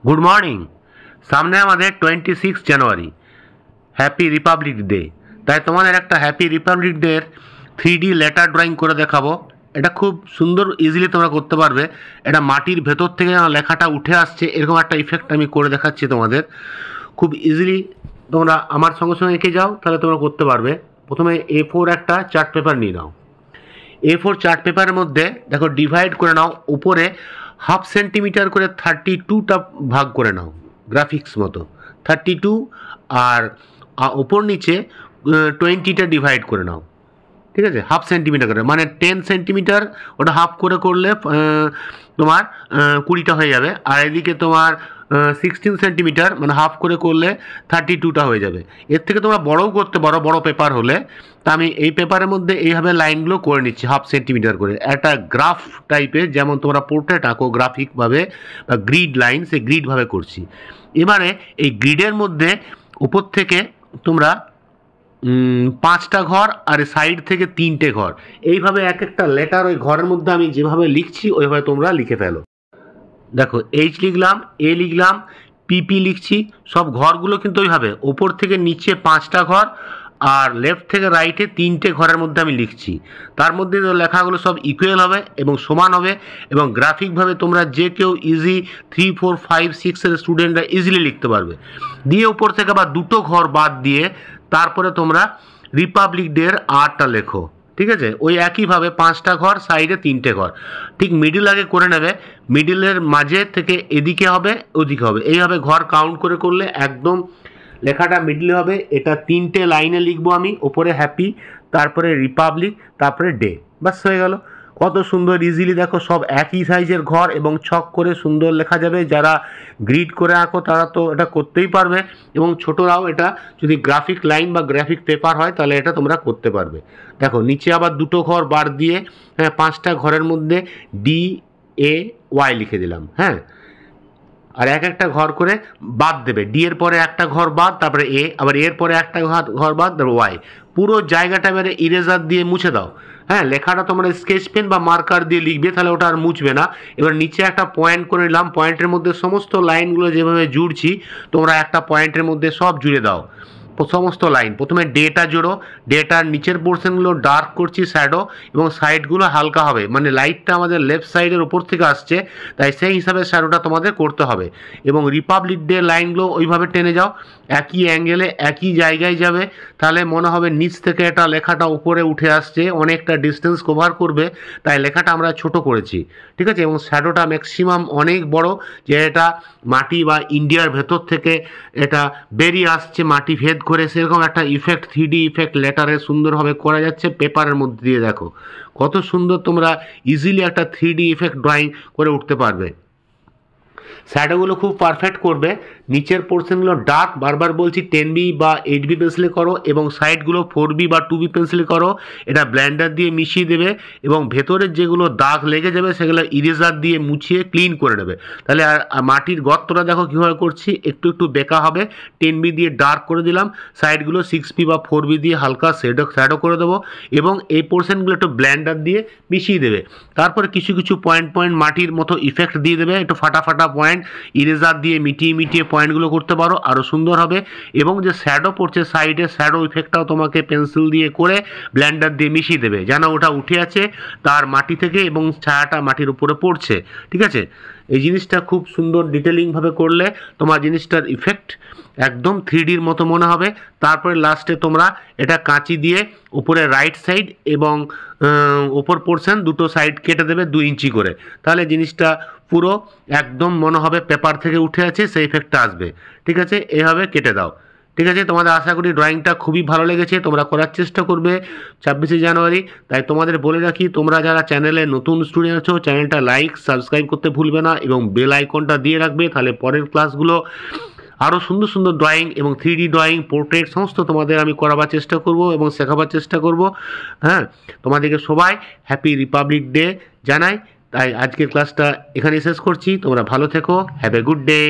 Good morning. সামনে আমাদের 26 জানুয়ারি, happy Republic day. তাই তোমাদের একটা হ্যাপি রিপাবলিক ডের 3D লেটার ড্রয়িং করে দেখাবো। এটা খুব সুন্দর, ইজিলি তোমরা করতে পারবে। এটা মাটির ভেতর থেকে লেখাটা উঠে আসছে, এরকম একটা ইফেক্ট আমি করে দেখাচ্ছি তোমাদের। খুব ইজিলি তোমরা আমার সঙ্গে সঙ্গে এঁকে যাও, তাহলে তোমরা করতে পারবে। প্রথমে A4 একটা চার্ট পেপার নিয়ে নাও। A4 চার্ট পেপারের মধ্যে দেখো ডিভাইড করে নাও, উপরে 1/2 সেন্টিমিটার করে 32টা ভাগ করে নাও, গ্রাফিক্স মতো 32, আর ওপর নিচে 20টা ডিভাইড করে নাও। ঠিক আছে, 1/2 সেন্টিমিটার করে, মানে 10 সেন্টিমিটার, ওটা হাফ করে করলে তোমার 20টা হয়ে যাবে। আর এদিকে তোমার 16 সেন্টিমিটার, মানে হাফ করে করলে 32টা হয়ে যাবে। এর থেকে তোমরা বড়ও করতে পারো, বড় পেপার হলে। তা আমি এই পেপারের মধ্যে এইভাবে লাইনগুলো করে নিচ্ছি 1/2 সেন্টিমিটার করে, একটা গ্রাফ টাইপের, যেমন তোমরা পোর্ট্রেট আঁকো গ্রাফিকভাবে বা গ্রিড লাইন, সেই গ্রিডভাবে করছি। এবারে এই গ্রিডের মধ্যে উপর থেকে তোমরা 5টা ঘর আর সাইড থেকে 3টে ঘর, এইভাবে এক একটা লেটার ওই ঘরের মধ্যে আমি যেভাবে লিখছি ওইভাবে তোমরা লিখে ফেলো। দেখো H লিখলাম, A লিখলাম, PP লিখছি, সব ঘরগুলো কিন্তু ওইভাবে ওপর থেকে নিচে 5টা ঘর আর লেফট থেকে রাইটে 3টে ঘরের মধ্যে আমি লিখছি। তার মধ্যে লেখাগুলো সব ইকুয়াল হবে এবং সমান হবে, এবং গ্রাফিকভাবে তোমরা যে কেউ ইজি 3, 4, 5, 6-এর স্টুডেন্টরা ইজিলি লিখতে পারবে। দিয়ে উপর থেকে আবার 2টো ঘর বাদ দিয়ে তারপরে তোমরা রিপাবলিক ডের আর্টটা লেখো। ঠিক আছে, ওই একইভাবে 5টা ঘর, সাইডে 3টে ঘর, ঠিক মিডিল আগে করে নেবে। মিডিলের মাঝে থেকে এদিকে হবে, ওদিকে হবে, এইভাবে ঘর কাউন্ট করে করলে একদম লেখাটা মিডলে হবে। এটা 3টে লাইনে লিখবো আমি, ওপরে হ্যাপি, তারপরে রিপাবলিক, তারপরে ডে, বাস হয়ে গেল। কত সুন্দর ইজিলি, দেখো সব একই সাইজের ঘর এবং ছক করে সুন্দর লেখা যাবে। যারা গ্রিড করে আঁকো তারা তো এটা করতেই পারবে, এবং ছোটরাও এটা যদি গ্রাফিক লাইন বা গ্রাফিক পেপার হয় তাহলে এটা তোমরা করতে পারবে। দেখো নিচে আবার 2টো ঘর বার দিয়ে 5টা ঘরের মধ্যে DAY লিখে দিলাম। হ্যাঁ, আর এক একটা ঘর করে বাদ দেবে। ডি এর পরে একটা ঘর বাদ, তারপরে এ, আবার এর পরে একটা ঘর বাদ, তারপরে ওয়াই। পুরো জায়গাটা এবারে ইরেজার দিয়ে মুছে দাও। হ্যাঁ, লেখাটা তোমরা স্কেচ পেন বা মার্কার দিয়ে লিখবে, তাহলে ওটা আর মুছবে না। এবার নিচে একটা পয়েন্ট করে নিলাম, পয়েন্টের মধ্যে সমস্ত লাইনগুলো যেভাবে জুড়ছি তোমরা একটা পয়েন্টের মধ্যে সব জুড়ে দাও সমস্ত লাইন। প্রথমে ডেটা জোড়ো, ডেটার নিচের পোর্শনগুলো ডার্ক করছি শ্যাডো, এবং সাইডগুলো হালকা হবে, মানে লাইটটা আমাদের লেফট সাইডের ওপর থেকে আসছে, তাই সেই হিসাবে শ্যাডোটা তোমাদের করতে হবে। এবং রিপাবলিক ডে লাইনগুলো ওইভাবে টেনে যাও, একই অ্যাঙ্গেলে একই জায়গায় যাবে, তাহলে মনে হবে নিচ থেকে এটা লেখাটা উপরে উঠে আসছে, অনেকটা ডিস্টেন্স কভার করবে, তাই লেখাটা আমরা ছোট করেছি। ঠিক আছে, এবং শ্যাডোটা ম্যাক্সিমাম অনেক বড়, যে এটা মাটি বা ইন্ডিয়ার ভেতর থেকে এটা বেরিয়ে আসছে মাটি ভেদ করে, সেরকম একটা ইফেক্ট, 3D ইফেক্ট লেটারে সুন্দরভাবে করা যাচ্ছে পেপারের মধ্যে দিয়ে। দেখো কত সুন্দর, তোমরা ইজিলি একটা 3D ইফেক্ট ড্রয়িং করে উঠতে পারবে। শ্যাডোগুলো খুব পারফেক্ট করবে, নিচের পোর্শনগুলো ডার্ক, বারবার বলছি 10B বা 8B পেন্সিলে করো, এবং সাইডগুলো 4B বা 2B পেন্সিলে করো। এটা ব্লেন্ডার দিয়ে মিশিয়ে দেবে, এবং ভেতরের যেগুলো দাগ লেগে যাবে সেগুলো ইরেজার দিয়ে মুছিয়ে ক্লিন করে নেবে। তাহলে আর মাটির গর্তটা দেখো কীভাবে করছি, একটু একটু বেঁকা হবে। 10B দিয়ে ডার্ক করে দিলাম, সাইডগুলো 6B বা 4B দিয়ে হালকা শ্যাডো করে দেবো, এবং এই পোর্শনগুলো একটু ব্লেন্ডার দিয়ে মিশিয়ে দেবে। তারপরে কিছু কিছু পয়েন্ট পয়েন্ট মাটির মতো ইফেক্ট দিয়ে দেবে, একটু ফাটা ফাটা পয়েন্ট ইরেজার দিয়ে মিটিয়ে মিটিয়ে পয়েন্টগুলো করতে পারো, আরও সুন্দর হবে। এবং যে শ্যাডো পড়ছে সাইডে, শ্যাডো ইফেক্টটাও তোমাকে পেন্সিল দিয়ে করে ব্লেন্ডার দিয়ে মিশিয়ে দেবে, যেন ওটা উঠে আছে তার মাটি থেকে এবং ছায়াটা মাটির উপরে পড়ছে। ঠিক আছে, এই জিনিসটা খুব সুন্দর ডিটেলিংভাবে করলে তোমার জিনিসটার ইফেক্ট একদম 3Dর মতো মনে হবে। তারপরে লাস্টে তোমরা এটা কাঁচি দিয়ে উপরে রাইট সাইড এবং ওপর পোর্শন দুটো সাইড কেটে দেবে 2 ইঞ্চি করে, তাহলে জিনিসটা পুরো একদম মনে হবে পেপার থেকে উঠে আছে, সেই ইফেক্টটা আসবে। ঠিক আছে, এভাবে কেটে দাও। ঠিক আছে, তোমাদের আশা করি ড্রয়িংটা খুবই ভালো লেগেছে, তোমরা করার চেষ্টা করবে 26শে জানুয়ারি। তাই তোমাদের বলে রাখি, তোমরা যারা চ্যানেলে নতুন স্টুডেন্ট আছো, চ্যানেলটা লাইক সাবস্ক্রাইব করতে ভুলবে না, এবং বেল আইকনটা দিয়ে রাখবে, তাহলে পরের ক্লাসগুলো আরও সুন্দর সুন্দর ড্রয়িং এবং 3D ড্রয়িং, পোর্ট্রেট সমস্ত তোমাদের আমি করাবার চেষ্টা করব এবং শেখাবার চেষ্টা করব। হ্যাঁ, তোমাদেরকে সবাই হ্যাপি রিপাবলিক ডে জানাই। তাই আজকের ক্লাসটা এখানেই শেষ করছি, তোমরা ভালো থেকো, হ্যাভ এ গুড ডে।